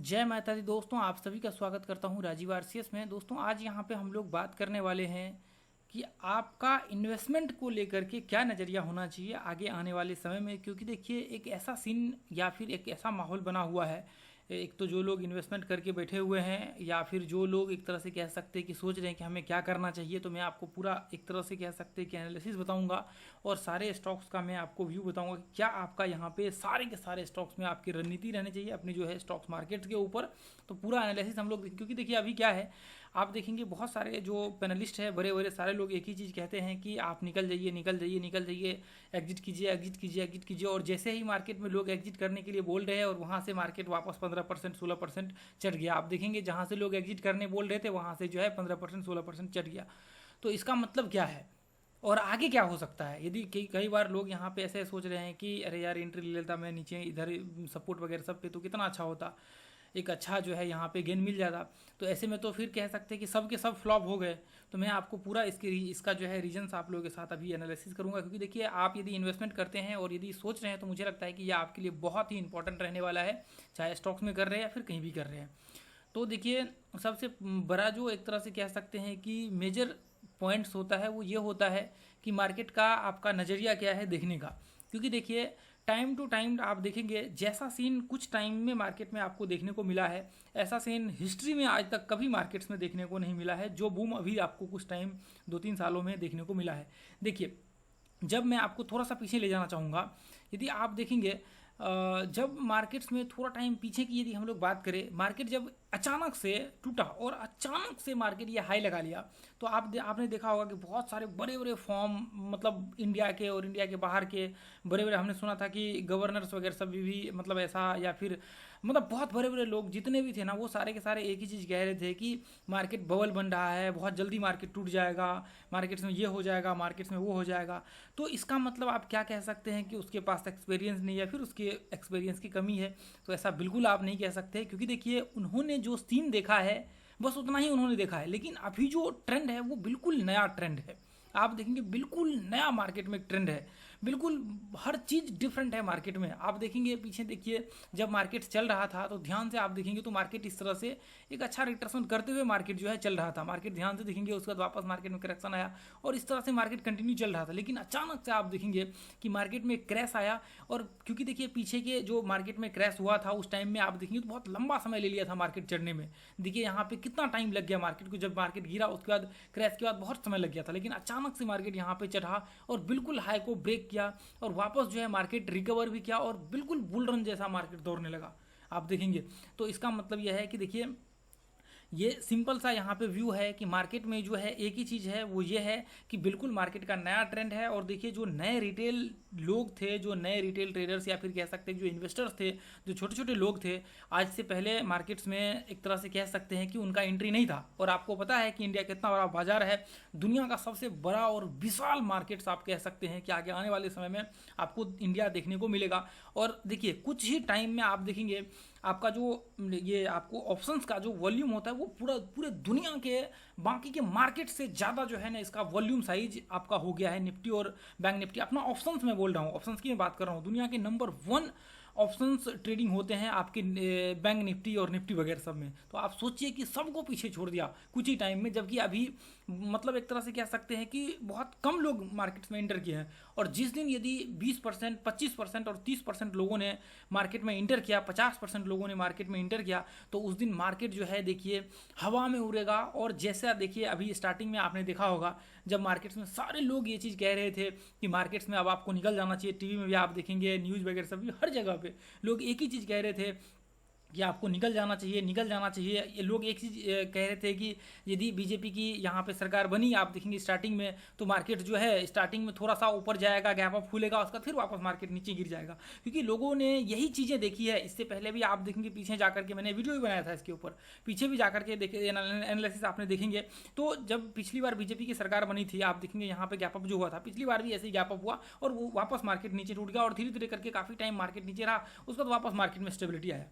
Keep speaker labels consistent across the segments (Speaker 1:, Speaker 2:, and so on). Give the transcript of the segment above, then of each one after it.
Speaker 1: जय माता दी दोस्तों, आप सभी का स्वागत करता हूं राजीव आरसीएस में। दोस्तों आज यहां पे हम लोग बात करने वाले हैं कि आपका इन्वेस्टमेंट को लेकर के क्या नज़रिया होना चाहिए आगे आने वाले समय में। क्योंकि देखिए एक ऐसा सीन या फिर एक ऐसा माहौल बना हुआ है, एक तो जो लोग इन्वेस्टमेंट करके बैठे हुए हैं या फिर जो लोग एक तरह से कह सकते हैं कि सोच रहे हैं कि हमें क्या करना चाहिए। तो मैं आपको पूरा एक तरह से कह सकते हैं कि एनालिसिस बताऊंगा और सारे स्टॉक्स का मैं आपको व्यू बताऊंगा कि क्या आपका यहाँ पे सारे के सारे स्टॉक्स में आपकी रणनीति रहनी चाहिए अपनी जो है स्टॉक्स मार्केट के ऊपर। तो पूरा एनालिसिस हम लोग, क्योंकि देखिए अभी क्या है, आप देखेंगे बहुत सारे जो पैनलिस्ट है बड़े बड़े सारे लोग एक ही चीज़ कहते हैं कि आप निकल जाइए निकल जाइए निकल जाइए, एग्जिट कीजिए एग्जिट कीजिए एग्जिट कीजिए। और जैसे ही मार्केट में लोग एग्जिट करने के लिए बोल रहे हैं और वहाँ से मार्केट वापस 15% 16% चढ़ गया। आप देखेंगे जहाँ से लोग एग्जिट करने बोल रहे थे वहाँ से जो है 15% 16% चढ़ गया। तो इसका मतलब क्या है और आगे क्या हो सकता है? यदि कई बार लोग यहाँ पे ऐसे सोच रहे हैं कि अरे यार एंट्री ले लेता मैं नीचे इधर सपोर्ट वगैरह सब पे, तो कितना अच्छा होता, एक अच्छा जो है यहाँ पे गेन मिल जाता। तो ऐसे में तो फिर कह सकते हैं कि सब के सब फ्लॉप हो गए। तो मैं आपको पूरा इसका जो है रीजन्स आप लोगों के साथ अभी एनालिसिस करूँगा। क्योंकि देखिए आप यदि इन्वेस्टमेंट करते हैं और यदि सोच रहे हैं तो मुझे लगता है कि यह आपके लिए बहुत ही इंपॉर्टेंट रहने वाला है, चाहे स्टॉक्स में कर रहे हैं या फिर कहीं भी कर रहे हैं। तो देखिए सबसे बड़ा जो एक तरह से कह सकते हैं कि मेजर पॉइंट्स होता है वो ये होता है कि मार्केट का आपका नज़रिया क्या है देखने का। क्योंकि देखिए टाइम टू टाइम आप देखेंगे जैसा सीन कुछ टाइम में मार्केट में आपको देखने को मिला है, ऐसा सीन हिस्ट्री में आज तक कभी मार्केट्स में देखने को नहीं मिला है। जो बूम अभी आपको कुछ टाइम 2-3 सालों में देखने को मिला है। देखिए जब मैं आपको थोड़ा सा पीछे ले जाना चाहूँगा, यदि आप देखेंगे जब मार्केट्स में थोड़ा टाइम पीछे की यदि हम लोग बात करें, मार्केट जब अचानक से टूटा और अचानक से मार्केट ये हाई लगा लिया, तो आपने देखा होगा कि बहुत सारे बड़े बड़े फॉर्म, मतलब इंडिया के और इंडिया के बाहर के बड़े बड़े, हमने सुना था कि गवर्नर्स वगैरह सब भी मतलब ऐसा, या फिर मतलब बहुत बड़े बड़े लोग जितने भी थे ना वो सारे के सारे एक ही चीज़ कह रहे थे कि मार्केट बबल बन रहा है, बहुत जल्दी मार्केट टूट जाएगा, मार्केट्स में ये हो जाएगा, मार्केट्स में वो हो जाएगा। तो इसका मतलब आप क्या कह सकते हैं कि उसके पास एक्सपीरियंस नहीं है, फिर उसके एक्सपीरियंस की कमी है। तो ऐसा बिल्कुल आप नहीं कह सकते, क्योंकि देखिए उन्होंने जो सीन देखा है बस उतना ही उन्होंने देखा है। लेकिन अभी जो ट्रेंड है वो बिल्कुल नया ट्रेंड है। आप देखेंगे बिल्कुल नया मार्केट में ट्रेंड है, बिल्कुल हर चीज़ डिफरेंट है मार्केट में। आप देखेंगे पीछे देखिए जब मार्केट चल रहा था तो ध्यान से आप देखेंगे तो मार्केट इस तरह से एक अच्छा रिट्रेसमेंट करते हुए मार्केट जो है चल रहा था। मार्केट ध्यान से देखेंगे उसके बाद वापस मार्केट में करेक्शन आया और इस तरह से मार्केट कंटिन्यू चल रहा था। लेकिन अचानक से आप देखेंगे कि मार्केट में क्रैश आया। और क्योंकि देखिए पीछे के जो मार्केट में क्रैश हुआ था उस टाइम में आप देखेंगे तो बहुत लंबा समय ले लिया था मार्केट चढ़ने में। देखिए यहाँ पे कितना टाइम लग गया मार्केट को, जब मार्केट गिरा उसके बाद क्रैश के बाद बहुत समय लग गया था। लेकिन अचानक से मार्केट यहाँ पे चढ़ा और बिल्कुल हाई को ब्रेक किया और वापस जो है मार्केट रिकवर भी किया और बिल्कुल बुल रन जैसा मार्केट दौड़ने लगा। आप देखेंगे तो इसका मतलब यह है कि देखिए ये सिंपल सा यहाँ पे व्यू है कि मार्केट में जो है एक ही चीज़ है, वो ये है कि बिल्कुल मार्केट का नया ट्रेंड है। और देखिए जो नए रिटेल लोग थे, जो नए रिटेल ट्रेडर्स या फिर कह सकते हैं जो इन्वेस्टर्स थे, जो छोटे छोटे लोग थे, आज से पहले मार्केट्स में एक तरह से कह सकते हैं कि उनका एंट्री नहीं था। और आपको पता है कि इंडिया कितना बड़ा बाजार है, दुनिया का सबसे बड़ा और विशाल मार्केट्स आप कह सकते हैं कि आगे आने वाले समय में आपको इंडिया देखने को मिलेगा। और देखिए कुछ ही टाइम में आप देखेंगे आपका जो ये आपको ऑप्शंस का जो वॉल्यूम होता है वो पूरे दुनिया के बाकी के मार्केट से ज़्यादा जो है ना इसका वॉल्यूम साइज आपका हो गया है। निफ्टी और बैंक निफ्टी, अपना ऑप्शंस में बोल रहा हूँ, ऑप्शंस की मैं बात कर रहा हूँ, दुनिया के नंबर 1 ऑप्शंस ट्रेडिंग होते हैं आपके बैंक निफ्टी और निफ्टी वगैरह सब में। तो आप सोचिए कि सबको पीछे छोड़ दिया कुछ ही टाइम में, जबकि अभी मतलब एक तरह से कह सकते हैं कि बहुत कम लोग मार्केट्स में इंटर किए हैं। और जिस दिन यदि 20%, 25% और 30% लोगों ने मार्केट में इंटर किया, 50% लोगों ने मार्केट में इंटर किया, तो उस दिन मार्केट जो है देखिए हवा में उड़ेगा। और जैसा देखिए अभी स्टार्टिंग में आपने देखा होगा जब मार्केट्स में सारे लोग ये चीज़ कह रहे थे कि मार्केट्स में अब आपको निकल जाना चाहिए, टीवी में भी आप देखेंगे, न्यूज़ वगैरह सभी हर जगह पे लोग एक ही चीज़ कह रहे थे कि आपको निकल जाना चाहिए निकल जाना चाहिए। ये लोग एक चीज़ कह रहे थे कि यदि बीजेपी की यहाँ पे सरकार बनी, आप देखेंगे स्टार्टिंग में तो मार्केट जो है स्टार्टिंग में थोड़ा सा ऊपर जाएगा, गैप अप खुलेगा, उसका फिर वापस मार्केट नीचे गिर जाएगा। क्योंकि लोगों ने यही चीज़ें देखी है। इससे पहले भी आप देखेंगे पीछे जाकर के मैंने वीडियो भी बनाया था इसके ऊपर, पीछे भी जाकर के देखे एनालिसिस आपने देखेंगे। तो जब पिछली बार बीजेपी की सरकार बनी थी आप देखेंगे यहाँ पे गैप अप जो हुआ था, पिछली बार भी ऐसे ही गैप अप हुआ और वो वापस मार्केट नीचे टूट गया और धीरे धीरे करके काफ़ी टाइम मार्केट नीचे रहा, उसके बाद वापस मार्केट में स्टेबिलिटी आया।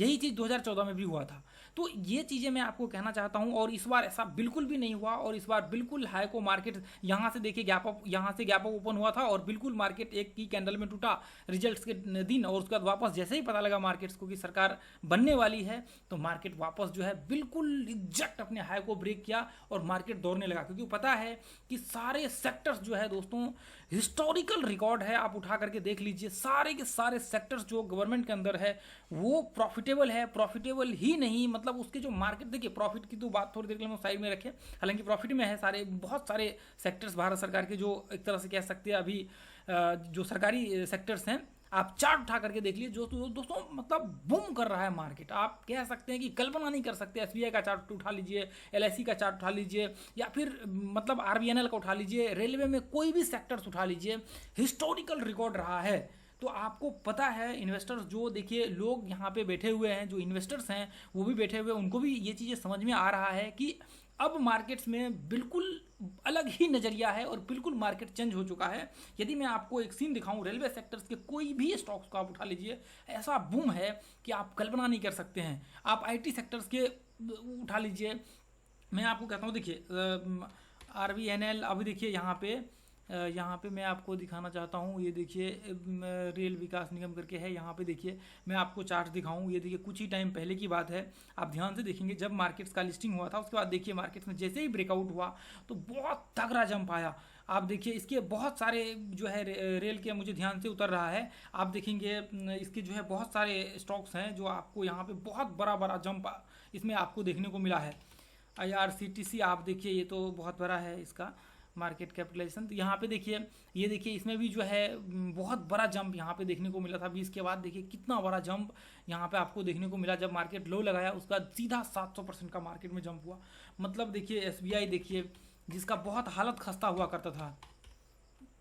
Speaker 1: यही चीज़ 2014 में भी हुआ था। तो ये चीज़ें मैं आपको कहना चाहता हूँ, और इस बार ऐसा बिल्कुल भी नहीं हुआ, और इस बार बिल्कुल हाई को मार्केट यहाँ से देखिए गैप अप, यहाँ से गैप अप ओपन हुआ था और बिल्कुल मार्केट एक की कैंडल में टूटा रिजल्ट्स के दिन, और उसके बाद वापस जैसे ही पता लगा मार्केट्स को कि सरकार बनने वाली है, तो मार्केट वापस जो है बिल्कुल एग्जैक्ट अपने हाई को ब्रेक किया और मार्केट दौड़ने लगा, क्योंकि पता है कि सारे सेक्टर्स जो है दोस्तों हिस्टोरिकल रिकॉर्ड है, आप उठा करके देख लीजिए, सारे के सारे सेक्टर्स जो गवर्नमेंट के अंदर है वो प्रॉफिटेबल है। प्रॉफिटेबल ही नहीं, मतलब उसके जो मार्केट, देखिए प्रॉफिट की तो बात थोड़ी देर के लिए साइड में रखें, हालांकि प्रॉफिट में है सारे, बहुत सारे सेक्टर्स भारत सरकार के जो एक तरह से कह सकते हैं अभी जो सरकारी सेक्टर्स हैं, आप चार्ट उठा करके देख लीजिए जो दोस्तों मतलब बूम कर रहा है मार्केट। आप कह सकते हैं कि कल्पना नहीं कर सकते। एसबीआई का चार्ट उठा लीजिए, एलआईसी का चार्ट उठा लीजिए, या फिर मतलब आरबीएनएल का उठा लीजिए, रेलवे में कोई भी सेक्टर्स उठा लीजिए, हिस्टोरिकल रिकॉर्ड रहा है। तो आपको पता है इन्वेस्टर्स जो, देखिए लोग यहाँ पे बैठे हुए हैं, जो इन्वेस्टर्स हैं वो भी बैठे हुए हैं, उनको भी ये चीज़ें समझ में आ रहा है कि अब मार्केट्स में बिल्कुल अलग ही नज़रिया है और बिल्कुल मार्केट चेंज हो चुका है। यदि मैं आपको एक सीन दिखाऊं, रेलवे सेक्टर्स के कोई भी स्टॉक्स को आप उठा लीजिए, ऐसा बूम है कि आप कल्पना नहीं कर सकते हैं। आप आईटी सेक्टर्स के उठा लीजिए, मैं आपको कहता हूँ, देखिए आरबीएनएल, अभी देखिए यहाँ पे मैं आपको दिखाना चाहता हूँ, ये देखिए रेल विकास निगम करके है, यहाँ पे देखिए मैं आपको चार्ट दिखाऊँ, ये देखिए कुछ ही टाइम पहले की बात है, आप ध्यान से देखेंगे जब मार्केट्स का लिस्टिंग हुआ था, उसके बाद देखिए मार्केट्स में जैसे ही ब्रेकआउट हुआ तो बहुत तगड़ा जंप आया। आप देखिए इसके बहुत सारे जो है रेल के, मुझे ध्यान से उतर रहा है, आप देखेंगे इसके जो है बहुत सारे स्टॉक्स हैं जो आपको यहाँ पे बहुत बड़ा बड़ा जंप इसमें आपको देखने को मिला है। IRCTC आप देखिए, ये तो बहुत बड़ा है इसका मार्केट कैपिटलाइजेशन। तो यहाँ पे देखिए, ये देखिए इसमें भी जो है बहुत बड़ा जंप यहाँ पे देखने को मिला था। 20 के बाद देखिए कितना बड़ा जंप यहाँ पे आपको देखने को मिला, जब मार्केट लो लगाया उसका सीधा 700% का मार्केट में जंप हुआ। मतलब देखिए एसबीआई देखिए, जिसका बहुत हालत खस्ता हुआ करता था,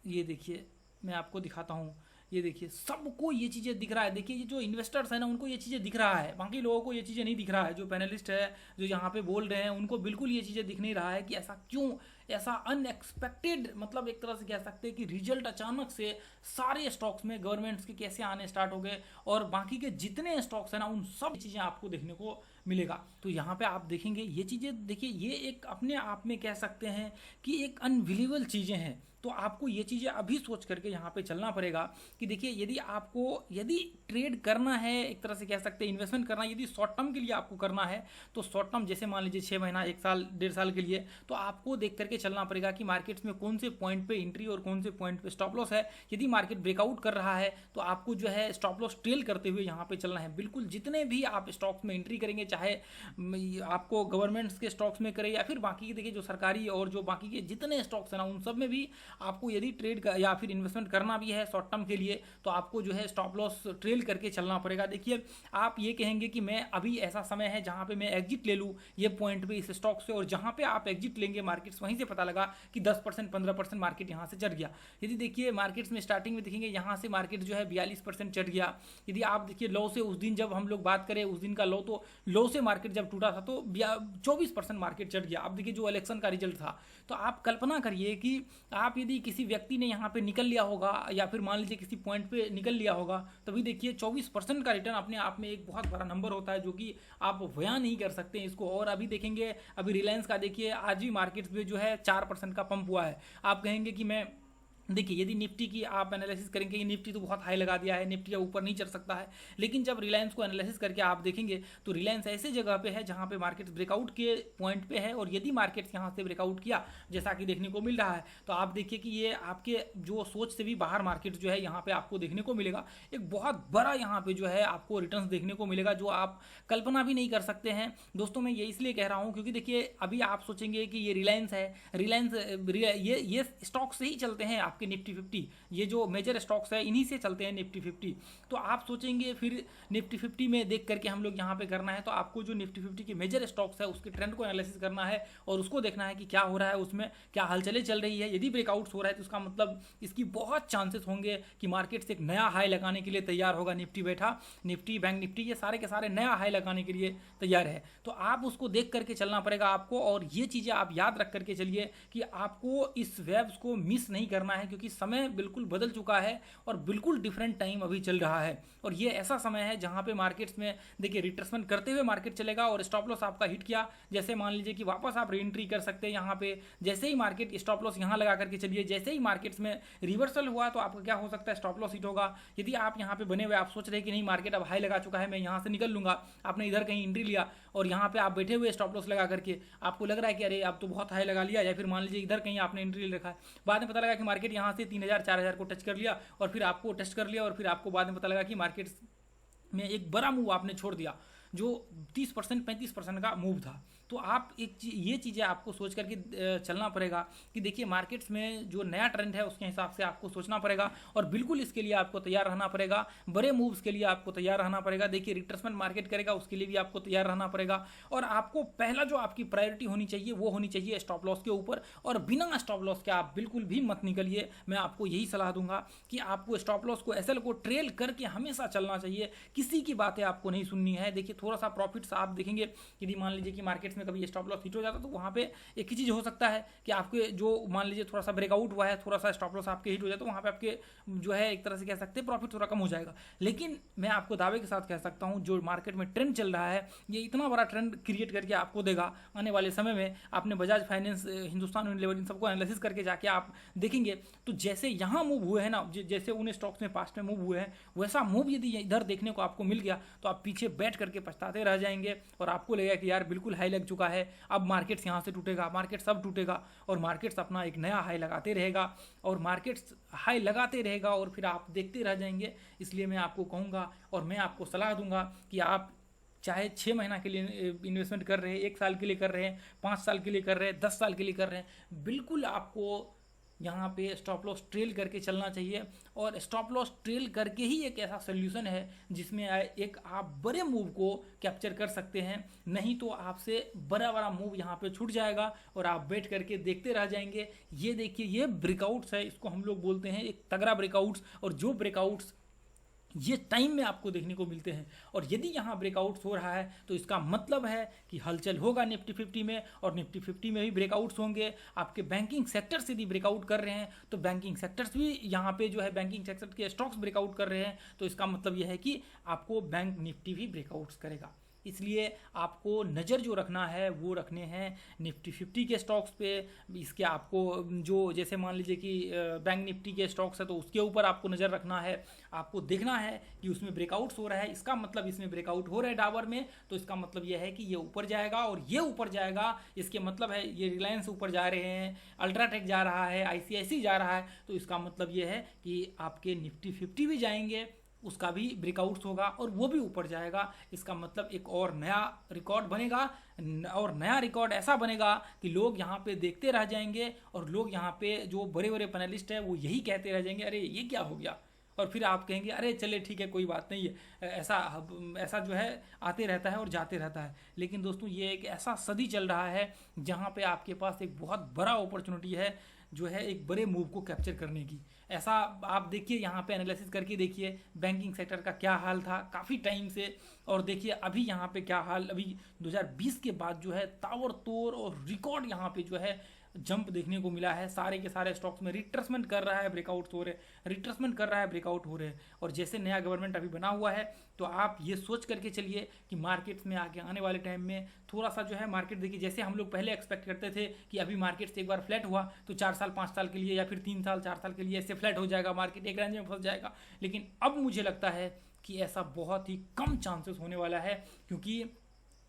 Speaker 1: ये देखिए मैं आपको दिखाता हूँ, ये देखिए सबको ये चीज़ें दिख रहा है। देखिए ये जो इन्वेस्टर्स है ना, उनको ये चीज़ें दिख रहा है, बाकी लोगों को ये चीज़ें नहीं दिख रहा है। जो पैनलिस्ट है जो यहाँ पे बोल रहे हैं, उनको बिल्कुल ये चीज़ें दिख नहीं रहा है कि ऐसा क्यों, ऐसा अनएक्सपेक्टेड, मतलब एक तरह से कह सकते हैं कि रिजल्ट अचानक से सारे स्टॉक्स में गवर्नमेंट्स के कैसे आने स्टार्ट हो गए, और बाकी के जितने स्टॉक्स हैं ना उन सब चीज़ें आपको देखने को मिलेगा। तो यहाँ पे आप देखेंगे ये चीज़ें, देखिए ये एक अपने आप में कह सकते हैं कि एक अनबिलीवेबल चीज़ें हैं। तो आपको ये चीज़ें अभी सोच करके यहाँ पे चलना पड़ेगा कि देखिए यदि ट्रेड करना है, एक तरह से कह सकते हैं इन्वेस्टमेंट करना है, यदि शॉर्ट टर्म के लिए आपको करना है, तो शॉर्ट टर्म जैसे मान लीजिए 6 महीना, 1 साल, 1.5 साल के लिए, तो आपको देख करके चलना पड़ेगा कि मार्केट्स में कौन से पॉइंट पे एंट्री और कौन से पॉइंट पे स्टॉप लॉस है। यदि मार्केट ब्रेकआउट कर रहा है तो आपको जो है स्टॉप लॉस ट्रेल करते हुए यहाँ पे चलना है। बिल्कुल जितने भी आप स्टॉक्स में एंट्री करेंगे, चाहे आपको गवर्नमेंट्स के स्टॉक्स में करें या फिर बाकी के, देखिए जो सरकारी और जो बाकी के जितने स्टॉक्स हैं ना, उन सब में भी आपको यदि ट्रेड या फिर इन्वेस्टमेंट करना भी है शॉर्ट टर्म के लिए, तो आपको जो है स्टॉप लॉस ट्रेल करके चलना पड़ेगा। देखिए आप ये कहेंगे कि मैं अभी ऐसा समय है जहां पे मैं एग्जिट ले लूँ ये पॉइंट पे इस स्टॉक से, और जहां पे आप एग्जिट लेंगे मार्केट्स, वहीं से पता लगा कि 10% 15% मार्केट यहाँ से चढ़ गया। यदि देखिए मार्केट्स में स्टार्टिंग में देखेंगे यहाँ से मार्केट जो है 42% चढ़ गया। यदि आप देखिए लो से, उस दिन जब हम लोग बात करें उस दिन का लो, तो लो से मार्केट जब टूटा था तो 24% मार्केट चढ़ गया। अब देखिए जो इलेक्शन का रिजल्ट था, तो आप कल्पना करिए कि आप यदि किसी व्यक्ति ने यहाँ पे निकल लिया होगा, या फिर मान लीजिए किसी पॉइंट पे निकल लिया होगा, तभी देखिए 24% का रिटर्न अपने आप में एक बहुत बड़ा नंबर होता है, जो कि आप बयां नहीं कर सकते हैं इसको। और अभी देखेंगे, अभी रिलायंस का देखिए आज भी मार्केट्स में जो है 4% का पंप हुआ है। आप कहेंगे कि मैं, देखिए यदि निफ्टी की आप एनालिसिस करेंगे कि निफ्टी तो बहुत हाई लगा दिया है, निफ्टी ऊपर नहीं चढ़ सकता है, लेकिन जब रिलायंस को एनालिसिस करके आप देखेंगे तो रिलायंस ऐसे जगह पे है जहां पे मार्केट ब्रेकआउट के पॉइंट पे है, और यदि मार्केट यहां से ब्रेकआउट किया जैसा कि देखने को मिल रहा है, तो आप देखिए कि ये आपके जो सोच से भी बाहर मार्केट जो है यहाँ पे आपको देखने को मिलेगा। एक बहुत बड़ा यहाँ पे जो है आपको रिटर्न देखने को मिलेगा, जो आप कल्पना भी नहीं कर सकते हैं। दोस्तों मैं ये इसलिए कह रहा हूँ क्योंकि देखिए अभी आप सोचेंगे कि ये रिलायंस है, रिलायंस ये स्टॉक से ही चलते हैं आपके निफ्टी 50, ये जो मेजर स्टॉक्स है इन्हीं से चलते हैं निफ्टी 50। तो आप सोचेंगे फिर निफ्टी 50 में देख करके हम लोग यहाँ पे करना है, तो आपको जो निफ्टी 50 के मेजर स्टॉक्स है उसके ट्रेंड को एनालिसिस करना है और उसको देखना है कि क्या हो रहा है, उसमें क्या हलचलें चल रही है। यदि ब्रेकआउट्स हो रहा है तो उसका मतलब इसकी बहुत चांसेस होंगे कि मार्केट से एक नया हाई लगाने के लिए तैयार होगा। निफ्टी बैठा, निफ्टी, बैंक निफ्टी, ये सारे के सारे नया हाई लगाने के लिए तैयार है, तो आप उसको देख करके चलना पड़ेगा आपको। और ये चीज़ें आप याद रख करके चलिए कि आपको इस वेव्स को मिस नहीं करना है। है, क्योंकि समय बिल्कुल बदल चुका है और बिल्कुल डिफरेंट टाइम अभी चल रहा है। और ये ऐसा समय है जहाँ पे मार्केट्स में देखिए रिट्रेसमेंट करते हुए मार्केट चलेगा, और स्टॉप लॉस आपका हिट किया, जैसे मान लीजिए कि वापस आप री एंट्री कर सकते हैं यहाँ पे। जैसे ही मार्केट स्टॉप लॉस यहाँ लगा करके चलिए, जैसे ही मार्केट्स में रिवर्सल हुआ तो आपका क्या हो सकता है, स्टॉप लॉस हिट होगा। यदि आप यहाँ पे बने हुए आप सोच रहे हैं कि नहीं मार्केट अब हाई लगा चुका है, मैं यहाँ से निकल लूंगा, आपने इधर कहीं एंट्री लिया और यहाँ पे आप बैठे हुए स्टॉप लॉस लगा करके, आपको लग रहा है कि अरे अब तो बहुत हाई लगा लिया, या फिर मान लीजिए इधर कहीं आपने एंट्री ले रखा है, बाद में पता लगा कि मार्केट यहाँ से 3000 4000 को टच कर लिया, और फिर आपको टच कर लिया, और फिर आपको बाद में पता लगा कि मार्केट में एक बड़ा मूव आपने छोड़ दिया जो 30% 35% का मूव था। तो आप ये चीज़ें आपको सोच करके चलना पड़ेगा कि देखिए मार्केट्स में जो नया ट्रेंड है उसके हिसाब से आपको सोचना पड़ेगा, और बिल्कुल इसके लिए आपको तैयार रहना पड़ेगा। बड़े मूव्स के लिए आपको तैयार रहना पड़ेगा। देखिए रिट्रेसमेंट मार्केट करेगा उसके लिए भी आपको तैयार रहना पड़ेगा, और आपको पहला जो आपकी प्रायोरिटी होनी चाहिए वो होनी चाहिए स्टॉप लॉस के ऊपर, और बिना स्टॉप लॉस के आप बिल्कुल भी मत निकलिए। मैं आपको यही सलाह दूंगा कि आपको स्टॉप लॉस को एसएल को ट्रेल करके हमेशा चलना चाहिए, किसी की बातें आपको नहीं सुननी है। देखिए थोड़ा सा प्रॉफिट्स आप देखेंगे, यदि मान लीजिए कि मार्केट्स में कभी स्टॉप लॉस हिट हो जाता तो वहाँ पे एक ही चीज़ हो सकता है कि आपके जो मान लीजिए थोड़ा सा ब्रेकआउट हुआ है, थोड़ा सा स्टॉप लॉस आपके हिट हो जाए तो वहाँ पे आपके जो है एक तरह से कह सकते हैं प्रॉफिट थोड़ा कम हो जाएगा। लेकिन मैं आपको दावे के साथ कह सकता हूँ जो मार्केट में ट्रेंड चल रहा है ये इतना बड़ा ट्रेंड क्रिएट करके आपको देगा आने वाले समय में। आपने बजाज फाइनेंस, हिंदुस्तान यूनिलीवर, इन सबको एनालिसिस करके जाके आप देखेंगे तो जैसे यहाँ मूव हुए हैं ना, जैसे उन स्टॉक्स में पास्ट में मूव हुए हैं, वैसा मूव यदि इधर देखने को आपको मिल गया तो आप पीछे बैठ करके पछताते रह जाएंगे, और आपको लगेगा कि यार बिल्कुल हाई लग चुका है, अब मार्केट्स यहाँ से टूटेगा, मार्केट सब टूटेगा, और मार्केट्स अपना एक नया हाई लगाते रहेगा, और मार्केट्स हाई लगाते रहेगा, और फिर आप देखते रह जाएंगे। इसलिए मैं आपको कहूँगा और मैं आपको सलाह दूंगा कि आप चाहे 6 महीना के लिए इन्वेस्टमेंट कर रहे हैं, 1 साल के लिए कर रहे हैं, 5 साल के लिए कर रहे हैं, 10 साल के लिए कर रहे हैं, बिल्कुल आपको यहाँ पे स्टॉप लॉस ट्रेल करके चलना चाहिए। और स्टॉप लॉस ट्रेल करके ही एक ऐसा सोल्यूशन है जिसमें एक आप बड़े मूव को कैप्चर कर सकते हैं, नहीं तो आपसे बड़ा बड़ा मूव यहाँ पे छूट जाएगा और आप बैठ करके देखते रह जाएंगे। ये देखिए ये ब्रेकआउट्स है, इसको हम लोग बोलते हैं एक तगड़ा ब्रेकआउट्स, और जो ब्रेकआउट्स ये टाइम में आपको देखने को मिलते हैं, और यदि यहाँ ब्रेकआउट्स हो रहा है तो इसका मतलब है कि हलचल होगा निफ्टी 50 में, और निफ्टी 50 में भी ब्रेकआउट्स होंगे। आपके बैंकिंग सेक्टर यदि ब्रेकआउट कर रहे हैं तो बैंकिंग सेक्टर्स भी यहाँ पे जो है बैंकिंग सेक्टर के स्टॉक्स ब्रेकआउट कर रहे हैं, तो इसका मतलब यह है कि आपको बैंक निफ्टी भी ब्रेकआउट्स करेगा। इसलिए आपको नज़र जो रखना है वो रखने हैं निफ्टी 50 के स्टॉक्स पे। इसके आपको जो जैसे मान लीजिए कि बैंक निफ्टी के स्टॉक्स है तो उसके ऊपर आपको नज़र रखना है, आपको देखना है कि उसमें ब्रेकआउट्स हो रहा है, इसका मतलब इसमें ब्रेकआउट हो रहा है डाबर में, तो इसका मतलब यह है कि ये ऊपर जाएगा, और ये ऊपर जाएगा इसके मतलब है ये रिलायंस ऊपर जा रहे हैं, अल्ट्राटेक जा रहा है, आईसीआईसी जा रहा है, तो इसका मतलब ये है कि आपके निफ्टी 50 भी जाएंगे, उसका भी ब्रेकआउट्स होगा और वो भी ऊपर जाएगा। इसका मतलब एक और नया रिकॉर्ड बनेगा, और नया रिकॉर्ड ऐसा बनेगा कि लोग यहाँ पे देखते रह जाएंगे, और लोग यहाँ पे जो बड़े बड़े पैनलिस्ट हैं वो यही कहते रह जाएंगे अरे ये क्या हो गया, और फिर आप कहेंगे अरे चले ठीक है कोई बात नहीं है, ऐसा ऐसा जो है आते रहता है और जाते रहता है। लेकिन दोस्तों ये एक ऐसा सदी चल रहा है जहाँ पे आपके पास एक बहुत बड़ा अपॉर्चुनिटी है जो है एक बड़े मूव को कैप्चर करने की। ऐसा आप देखिए यहाँ पे एनालिसिस करके देखिए बैंकिंग सेक्टर का क्या हाल था काफ़ी टाइम से, और देखिए अभी यहाँ पे क्या हाल, अभी 2020 के बाद जो है ताबड़तोड़ और रिकॉर्ड यहाँ पे जो है जंप देखने को मिला है। सारे के सारे स्टॉक्स में रिट्रेसमेंट कर रहा है, ब्रेकआउट हो रहे, रिट्रेसमेंट कर रहा है, ब्रेकआउट हो रहे हैं। और जैसे नया गवर्नमेंट अभी बना हुआ है तो आप ये सोच करके चलिए कि मार्केट्स में आगे आने वाले टाइम में थोड़ा सा जो है मार्केट देखिए, जैसे हम लोग पहले एक्सपेक्ट करते थे कि अभी मार्केट से एक बार फ्लैट हुआ तो 4 साल 5 साल के लिए या फिर 3 साल 4 साल के लिए ऐसे फ्लैट हो जाएगा, मार्केट एक रेंज में फंस जाएगा। लेकिन अब मुझे लगता है कि ऐसा बहुत ही कम चांसेस होने वाला है, क्योंकि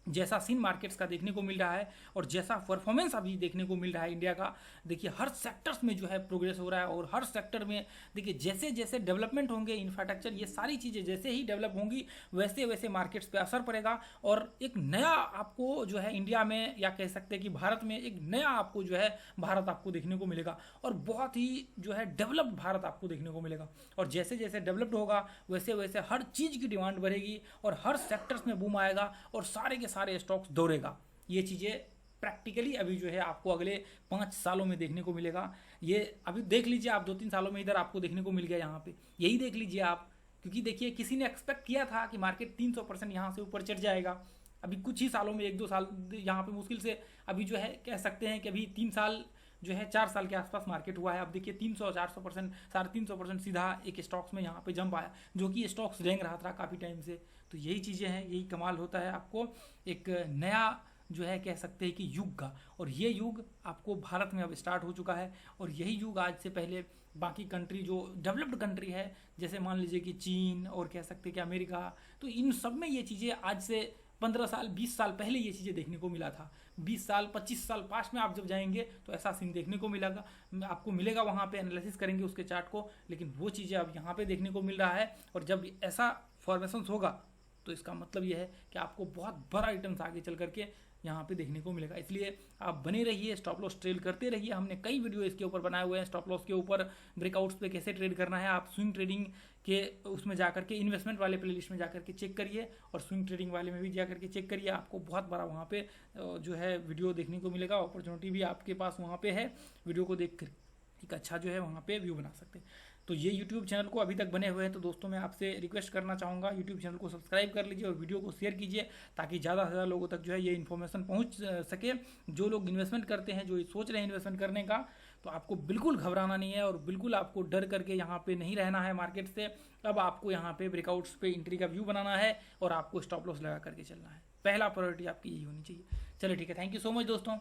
Speaker 1: जैसा सीन मार्केट्स का देखने को मिल रहा है और जैसा परफॉर्मेंस अभी देखने को मिल रहा है इंडिया का, देखिए हर सेक्टर्स में जो है प्रोग्रेस हो रहा है, और हर सेक्टर में देखिए जैसे जैसे डेवलपमेंट होंगे, इंफ्रास्ट्रक्चर ये सारी चीज़ें जैसे ही डेवलप होंगी वैसे वैसे मार्केट्स पे असर पड़ेगा, और एक नया आपको जो है इंडिया में या कह सकते हैं कि भारत में एक नया आपको जो है भारत आपको देखने को मिलेगा, और बहुत ही जो है डेवलप्ड भारत आपको देखने को मिलेगा। और जैसे जैसे डेवलप्ड होगा वैसे वैसे हर चीज़ की डिमांड बढ़ेगी और हर सेक्टर्स में बूम आएगा और सारे के सारे स्टॉक्स दौड़ेगा। ये चीज़ें प्रैक्टिकली अभी जो है आपको अगले 5 सालों में देखने को मिलेगा। ये अभी देख लीजिए आप 2-3 सालों में इधर आपको देखने को मिल गया, यहाँ पे यही देख लीजिए आप, क्योंकि देखिए किसी ने एक्सपेक्ट किया था कि मार्केट 300% यहाँ से ऊपर चढ़ जाएगा। अभी कुछ ही सालों में 1-2 साल यहाँ पे मुश्किल से अभी जो है कह सकते हैं कि अभी 3 साल जो है 4 साल के आसपास मार्केट हुआ है। अब देखिए 300-400%, 350% सीधा एक स्टॉक्स में यहाँ पे जंप आया, जो कि स्टॉक्स रेंग रहा था काफ़ी टाइम से। तो यही चीज़ें हैं, यही कमाल होता है आपको एक नया जो है कह सकते हैं कि युग का। और ये युग आपको भारत में अब स्टार्ट हो चुका है। और यही युग आज से पहले बाकी कंट्री जो डेवलप्ड कंट्री है, जैसे मान लीजिए कि चीन और कह सकते हैं कि अमेरिका, तो इन सब में ये चीज़ें आज से 15 साल 20 साल पहले ये चीज़ें देखने को मिला था। 20 साल 25 साल पास्ट में आप जब जाएंगे तो ऐसा सीन देखने को मिलेगा, आपको मिलेगा। वहाँ पे एनालिसिस करेंगे उसके चार्ट को, लेकिन वो चीज़ें अब यहाँ पे देखने को मिल रहा है। और जब ऐसा फॉर्मेशन होगा तो इसका मतलब ये है कि आपको बहुत बड़ा रिटर्न्स आगे चल करके यहाँ पे देखने को मिलेगा। इसलिए आप बने रहिए, स्टॉप लॉस ट्रेड करते रहिए। हमने कई वीडियो इसके ऊपर बनाए हुए हैं, स्टॉप लॉस के ऊपर, ब्रेकआउट्स पे कैसे ट्रेड करना है। आप स्विंग ट्रेडिंग के उसमें जाकर के इन्वेस्टमेंट वाले प्लेलिस्ट में जाकर के चेक करिए, और स्विंग ट्रेडिंग वाले में भी जाकर के चेक करिए। आपको बहुत बड़ा वहाँ पे जो है वीडियो देखने को मिलेगा, अपॉर्चुनिटी भी आपके पास वहाँ पे है। वीडियो को देख कर एक अच्छा जो है वहाँ पे व्यू बना सकते हैं। तो ये YouTube चैनल को अभी तक बने हुए हैं तो दोस्तों मैं आपसे रिक्वेस्ट करना चाहूँगा, YouTube चैनल को सब्सक्राइब कर लीजिए और वीडियो को शेयर कीजिए, ताकि ज़्यादा से ज़्यादा लोगों तक जो है ये इन्फॉर्मेशन पहुँच सके। जो लोग इन्वेस्टमेंट करते हैं, जो सोच रहे हैं इन्वेस्टमेंट करने का, तो आपको बिल्कुल घबराना नहीं है और बिल्कुल आपको डर करके यहाँ पे नहीं रहना है मार्केट से। अब आपको यहाँ पे ब्रेकआउट्स पे एंट्री का व्यू बनाना है और आपको स्टॉप लॉस लगा करके चलना है। पहला प्रायोरिटी आपकी यही होनी चाहिए। चलिए ठीक है, थैंक यू सो मच दोस्तों।